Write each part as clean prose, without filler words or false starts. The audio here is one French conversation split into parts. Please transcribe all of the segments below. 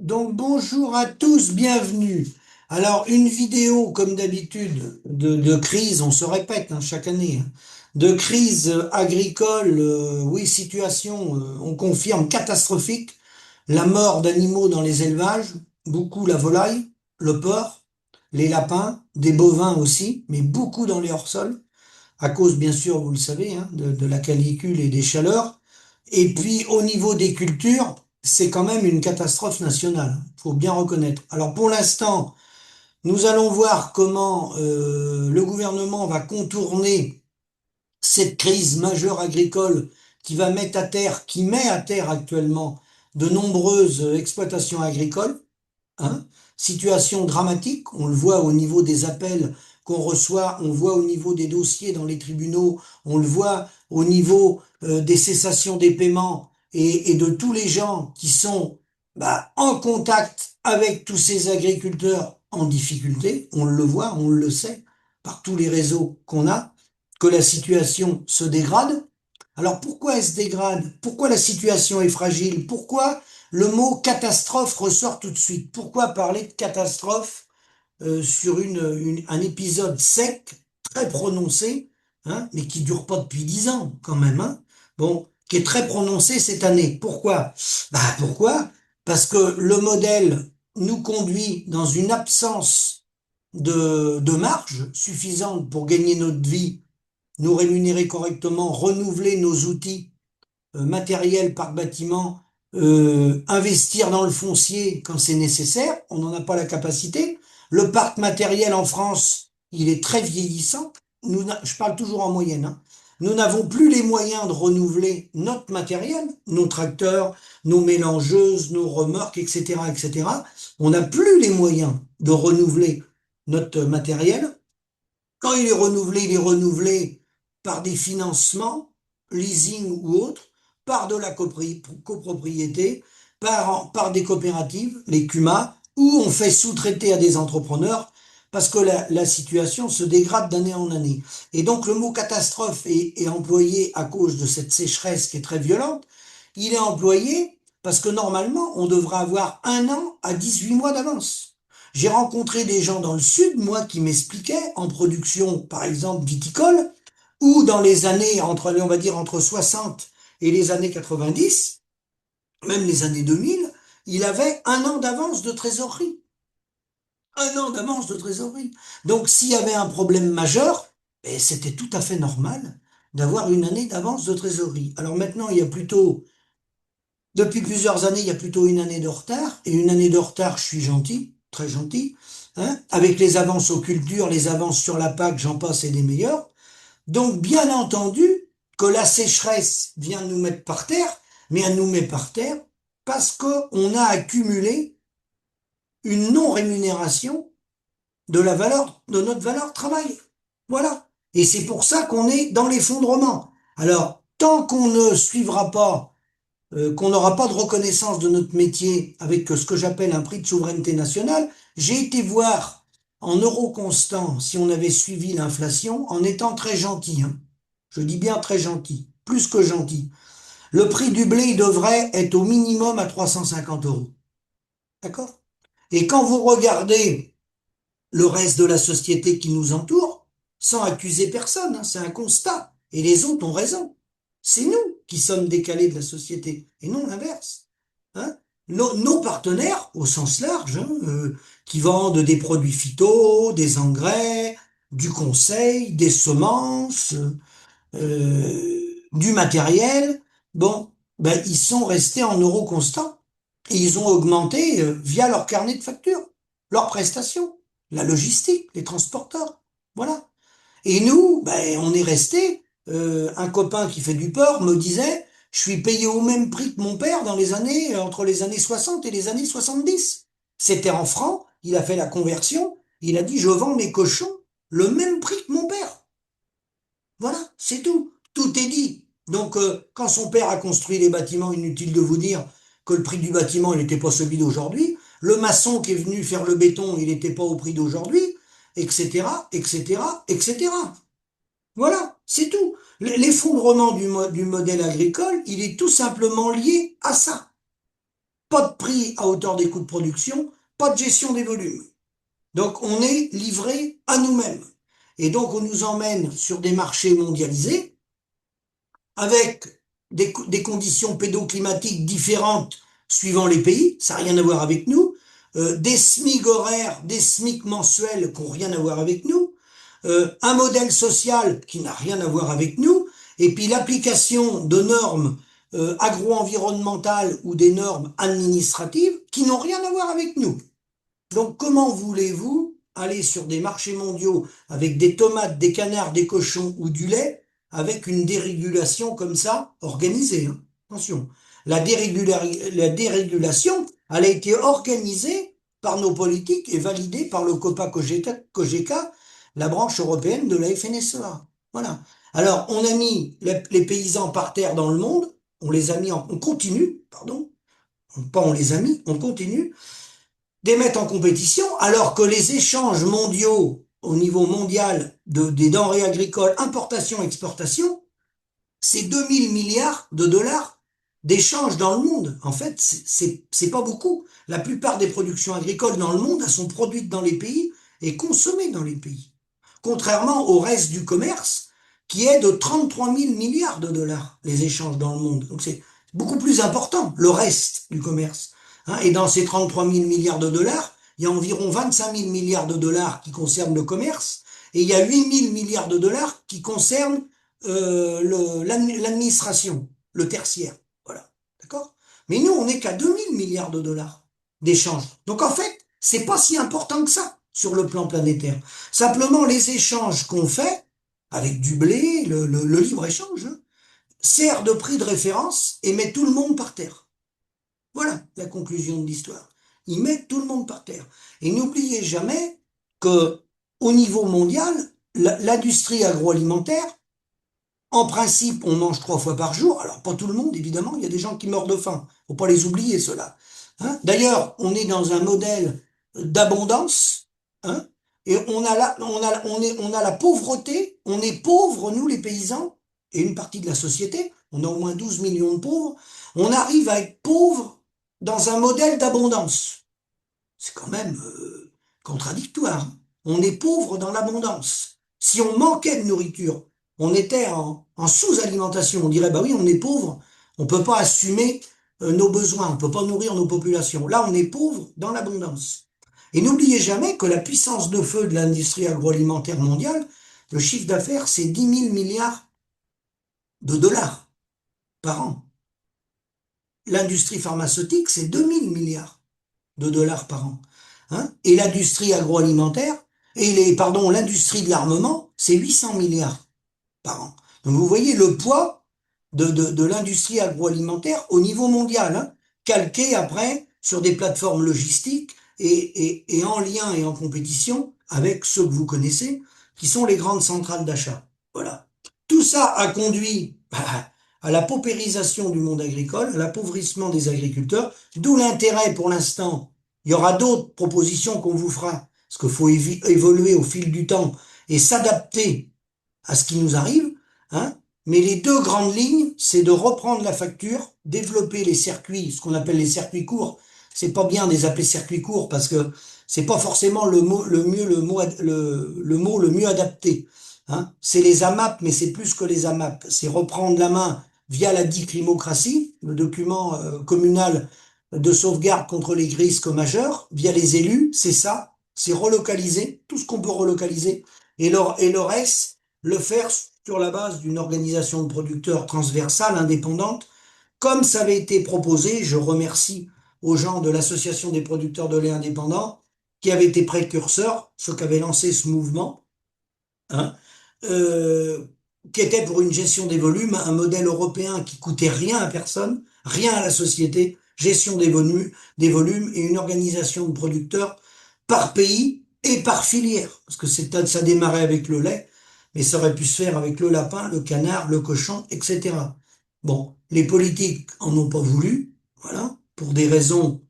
Donc bonjour à tous, bienvenue. Alors une vidéo comme d'habitude de crise, on se répète chaque année, de crise agricole, oui situation, on confirme catastrophique, la mort d'animaux dans les élevages, beaucoup la volaille, le porc, les lapins, des bovins aussi, mais beaucoup dans les hors-sols à cause, bien sûr, vous le savez, de la canicule et des chaleurs. Et puis, au niveau des cultures, c'est quand même une catastrophe nationale, faut bien reconnaître. Alors, pour l'instant, nous allons voir comment le gouvernement va contourner cette crise majeure agricole qui va mettre à terre, qui met à terre actuellement de nombreuses exploitations agricoles. Hein. Situation dramatique, on le voit au niveau des appels qu'on reçoit, on le voit au niveau des dossiers dans les tribunaux, on le voit au niveau des cessations des paiements et de tous les gens qui sont en contact avec tous ces agriculteurs en difficulté. On le voit, on le sait par tous les réseaux qu'on a, que la situation se dégrade. Alors pourquoi elle se dégrade? Pourquoi la situation est fragile? Pourquoi le mot catastrophe ressort tout de suite? Pourquoi parler de catastrophe sur un épisode sec, très prononcé, mais qui dure pas depuis 10 ans quand même, bon, qui est très prononcé cette année. Pourquoi? Pourquoi? Parce que le modèle nous conduit dans une absence de marge suffisante pour gagner notre vie, nous rémunérer correctement, renouveler nos outils matériel par bâtiment, investir dans le foncier quand c'est nécessaire, on n'en a pas la capacité. Le parc matériel en France, il est très vieillissant. Je parle toujours en moyenne. Nous n'avons plus les moyens de renouveler notre matériel, nos tracteurs, nos mélangeuses, nos remorques, etc., etc. On n'a plus les moyens de renouveler notre matériel. Quand il est renouvelé par des financements, leasing ou autres, par de la copropriété, par des coopératives, les CUMA, où on fait sous-traiter à des entrepreneurs parce que la situation se dégrade d'année en année. Et donc le mot catastrophe est employé à cause de cette sécheresse qui est très violente. Il est employé parce que normalement, on devrait avoir 1 an à 18 mois d'avance. J'ai rencontré des gens dans le sud, moi, qui m'expliquaient, en production, par exemple, viticole, ou dans les années, on va dire, entre 60 et les années 90, même les années 2000, il avait 1 an d'avance de trésorerie. 1 an d'avance de trésorerie. Donc, s'il y avait un problème majeur, c'était tout à fait normal d'avoir une année d'avance de trésorerie. Alors maintenant, depuis plusieurs années, il y a plutôt une année de retard. Et une année de retard, je suis gentil, très gentil. Avec les avances aux cultures, les avances sur la PAC, j'en passe et des meilleurs. Donc, bien entendu, que la sécheresse vient nous mettre par terre, mais elle nous met par terre parce qu'on a accumulé une non-rémunération de la valeur, de notre valeur travail. Voilà. Et c'est pour ça qu'on est dans l'effondrement. Alors, tant qu'on ne suivra pas qu'on n'aura pas de reconnaissance de notre métier avec ce que j'appelle un prix de souveraineté nationale. J'ai été voir en euros constants si on avait suivi l'inflation en étant très gentil. Je dis bien très gentil, plus que gentil. Le prix du blé devrait être au minimum à 350 euros. D'accord? Et quand vous regardez le reste de la société qui nous entoure, sans accuser personne, c'est un constat. Et les autres ont raison. C'est nous qui sommes décalés de la société, et non l'inverse. Hein. Nos partenaires, au sens large, qui vendent des produits phyto, des engrais, du conseil, des semences, du matériel, bon, ils sont restés en euros constants et ils ont augmenté via leur carnet de factures, leurs prestations, la logistique, les transporteurs, voilà. Et nous, on est resté. Un copain qui fait du port me disait, je suis payé au même prix que mon père dans les années entre les années 60 et les années 70. C'était en francs. Il a fait la conversion. Il a dit, je vends mes cochons le même prix que mon père. Voilà, c'est tout. Tout est dit. Donc, quand son père a construit les bâtiments, inutile de vous dire que le prix du bâtiment, il n'était pas celui d'aujourd'hui. Le maçon qui est venu faire le béton, il n'était pas au prix d'aujourd'hui, etc., etc., etc. Voilà, c'est tout. L'effondrement du modèle agricole, il est tout simplement lié à ça. pas de prix à hauteur des coûts de production, pas de gestion des volumes. Donc on est livré à nous-mêmes. Et donc on nous emmène sur des marchés mondialisés avec des conditions pédoclimatiques différentes suivant les pays, ça n'a rien à voir avec nous, des SMIC horaires, des SMIC mensuels qui n'ont rien à voir avec nous, un modèle social qui n'a rien à voir avec nous, et puis l'application de normes agro-environnementales ou des normes administratives qui n'ont rien à voir avec nous. Donc comment voulez-vous aller sur des marchés mondiaux avec des tomates, des canards, des cochons ou du lait avec une dérégulation comme ça organisée, hein. Attention, la dérégulation, elle a été organisée par nos politiques et validée par le COPA-COGECA, la branche européenne de la FNSEA. Voilà. Alors, on a mis les paysans par terre dans le monde, on les a mis on continue, pardon, pas on les a mis, on continue des mettre en compétition, alors que les échanges mondiaux au niveau mondial des denrées agricoles, importation, exportation, c'est 2000 milliards de dollars d'échanges dans le monde. En fait, c'est pas beaucoup. La plupart des productions agricoles dans le monde, elles sont produites dans les pays et consommées dans les pays. Contrairement au reste du commerce, qui est de 33 000 milliards de dollars, les échanges dans le monde. Donc c'est beaucoup plus important, le reste du commerce. Hein, et dans ces 33 000 milliards de dollars, il y a environ 25 000 milliards de dollars qui concernent le commerce, et il y a 8 000 milliards de dollars qui concernent l'administration, le tertiaire. Voilà. D'accord? Mais nous, on n'est qu'à 2000 milliards de dollars d'échanges. Donc en fait, c'est pas si important que ça sur le plan planétaire. Simplement, les échanges qu'on fait avec du blé, le libre-échange, hein, sert de prix de référence et met tout le monde par terre. Voilà la conclusion de l'histoire. Il met tout le monde par terre. Et n'oubliez jamais que au niveau mondial, l'industrie agroalimentaire, en principe, on mange 3 fois par jour. Alors, pas tout le monde, évidemment. Il y a des gens qui meurent de faim. Faut pas les oublier, ceux-là. Hein. D'ailleurs, on est dans un modèle d'abondance, hein, et on a la pauvreté. On est pauvres, nous, les paysans, et une partie de la société. On a au moins 12 millions de pauvres. On arrive à être pauvres dans un modèle d'abondance. C'est quand même contradictoire. On est pauvre dans l'abondance. Si on manquait de nourriture, on était en sous-alimentation, on dirait, bah oui, on est pauvre, on peut pas assumer nos besoins, on peut pas nourrir nos populations. Là, on est pauvre dans l'abondance. Et n'oubliez jamais que la puissance de feu de l'industrie agroalimentaire mondiale, le chiffre d'affaires, c'est 10 000 milliards de dollars par an. L'industrie pharmaceutique, c'est 2000 milliards de dollars par an. Hein, et l'industrie agroalimentaire, pardon, l'industrie de l'armement, c'est 800 milliards par an. Donc vous voyez le poids de l'industrie agroalimentaire au niveau mondial, hein, calqué après sur des plateformes logistiques et en lien et en compétition avec ceux que vous connaissez, qui sont les grandes centrales d'achat. Voilà. Tout ça a conduit à la paupérisation du monde agricole, à l'appauvrissement des agriculteurs, d'où l'intérêt pour l'instant. Il y aura d'autres propositions qu'on vous fera, parce qu'il faut évoluer au fil du temps et s'adapter à ce qui nous arrive, hein. Mais les deux grandes lignes, c'est de reprendre la facture, développer les circuits, ce qu'on appelle les circuits courts. C'est pas bien de les appeler circuits courts parce que c'est pas forcément le mot le mieux adapté, hein. C'est les AMAP, mais c'est plus que les AMAP. C'est reprendre la main via la dicrimocratie, le document communal de sauvegarde contre les risques majeurs, via les élus, c'est ça, c'est relocaliser tout ce qu'on peut relocaliser, et le reste, le faire sur la base d'une organisation de producteurs transversale, indépendante, comme ça avait été proposé. Je remercie aux gens de l'Association des producteurs de lait indépendants, qui avaient été précurseurs, ceux qui avaient lancé ce mouvement, hein, euh, qui était pour une gestion des volumes, un modèle européen qui coûtait rien à personne, rien à la société, gestion des volumes et une organisation de producteurs par pays et par filière. Parce que ça démarrait avec le lait, mais ça aurait pu se faire avec le lapin, le canard, le cochon, etc. Bon, les politiques en ont pas voulu, voilà, pour des raisons,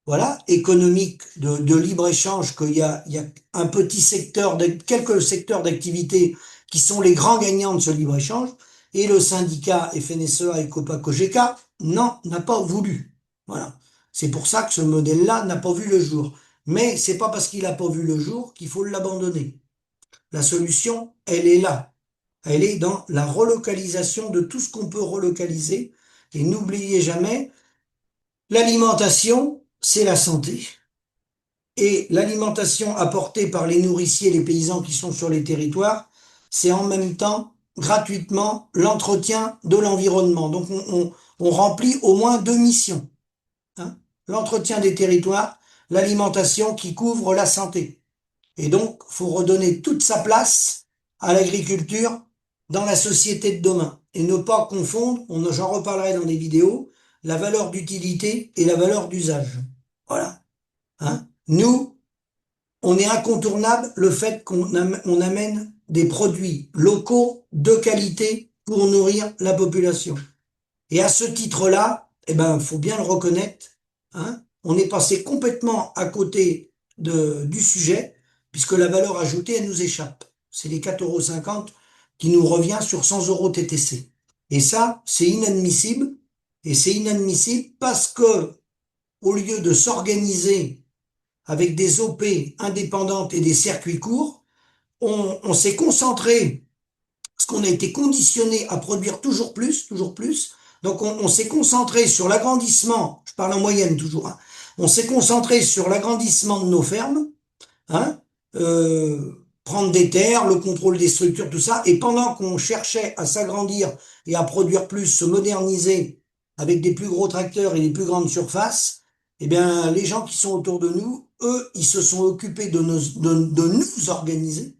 voilà, économique, de libre-échange, il y a un petit secteur, quelques secteurs d'activité qui sont les grands gagnants de ce libre-échange, et le syndicat FNSEA et COPA-COGECA, non, n'a pas voulu. Voilà. C'est pour ça que ce modèle-là n'a pas vu le jour. Mais c'est pas parce qu'il n'a pas vu le jour qu'il faut l'abandonner. La solution, elle est là. Elle est dans la relocalisation de tout ce qu'on peut relocaliser. Et n'oubliez jamais, l'alimentation, c'est la santé. Et l'alimentation apportée par les nourriciers, les paysans qui sont sur les territoires, c'est en même temps, gratuitement, l'entretien de l'environnement. Donc on remplit au moins deux missions, hein. L'entretien des territoires, l'alimentation qui couvre la santé. Et donc, faut redonner toute sa place à l'agriculture dans la société de demain. Et ne pas confondre, j'en reparlerai dans des vidéos, la valeur d'utilité et la valeur d'usage. Voilà. Hein. Nous, on est incontournable le fait on amène des produits locaux de qualité pour nourrir la population. Et à ce titre-là, eh ben, faut bien le reconnaître, hein, on est passé complètement à côté du sujet, puisque la valeur ajoutée, elle nous échappe. C'est les 4,50 € qui nous revient sur 100 € TTC. Et ça, c'est inadmissible. Et c'est inadmissible parce que, au lieu de s'organiser avec des OP indépendantes et des circuits courts, on s'est concentré, parce qu'on a été conditionné à produire toujours plus. Donc on s'est concentré sur l'agrandissement, je parle en moyenne toujours, hein, on s'est concentré sur l'agrandissement de nos fermes, hein, prendre des terres, le contrôle des structures, tout ça, et pendant qu'on cherchait à s'agrandir et à produire plus, se moderniser avec des plus gros tracteurs et des plus grandes surfaces, eh bien, les gens qui sont autour de nous, eux, ils se sont occupés de nous organiser,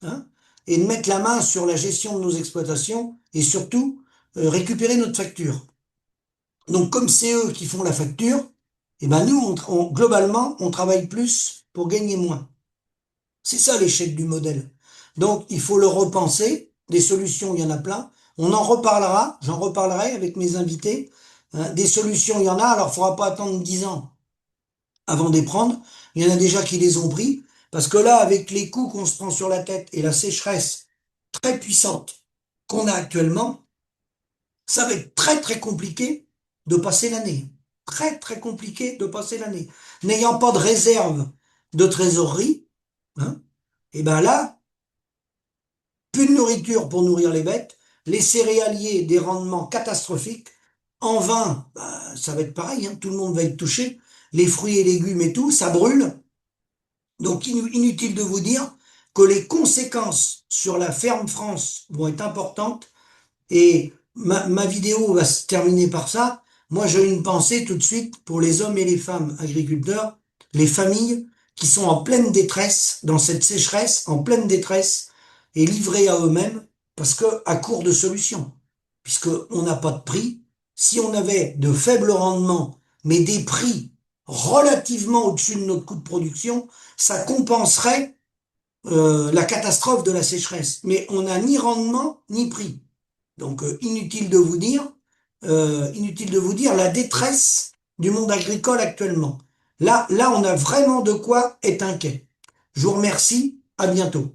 hein, et de mettre la main sur la gestion de nos exploitations et surtout récupérer notre facture. Donc, comme c'est eux qui font la facture, eh ben nous, globalement, on travaille plus pour gagner moins. C'est ça l'échec du modèle. Donc, il faut le repenser. Des solutions, il y en a plein. On en reparlera, j'en reparlerai avec mes invités. Hein, des solutions, il y en a. Alors, il ne faudra pas attendre 10 ans avant de les prendre. Il y en a déjà qui les ont pris. Parce que là, avec les coups qu'on se prend sur la tête et la sécheresse très puissante qu'on a actuellement, ça va être très très compliqué de passer l'année. Très très compliqué de passer l'année. N'ayant pas de réserve de trésorerie, hein, et ben là, plus de nourriture pour nourrir les bêtes, les céréaliers, des rendements catastrophiques. En vin, bah, ça va être pareil, hein, tout le monde va être touché. Les fruits et légumes et tout, ça brûle. Donc inutile de vous dire que les conséquences sur la ferme France vont être importantes. Et ma vidéo va se terminer par ça. Moi, j'ai une pensée tout de suite pour les hommes et les femmes agriculteurs, les familles qui sont en pleine détresse, dans cette sécheresse, en pleine détresse, et livrées à eux-mêmes, parce que à court de solutions, puisque on n'a pas de prix. Si on avait de faibles rendements, mais des prix relativement au-dessus de notre coût de production, ça compenserait la catastrophe de la sécheresse. Mais on n'a ni rendement ni prix. Donc inutile de vous dire la détresse du monde agricole actuellement. Là, on a vraiment de quoi être inquiet. Je vous remercie, à bientôt.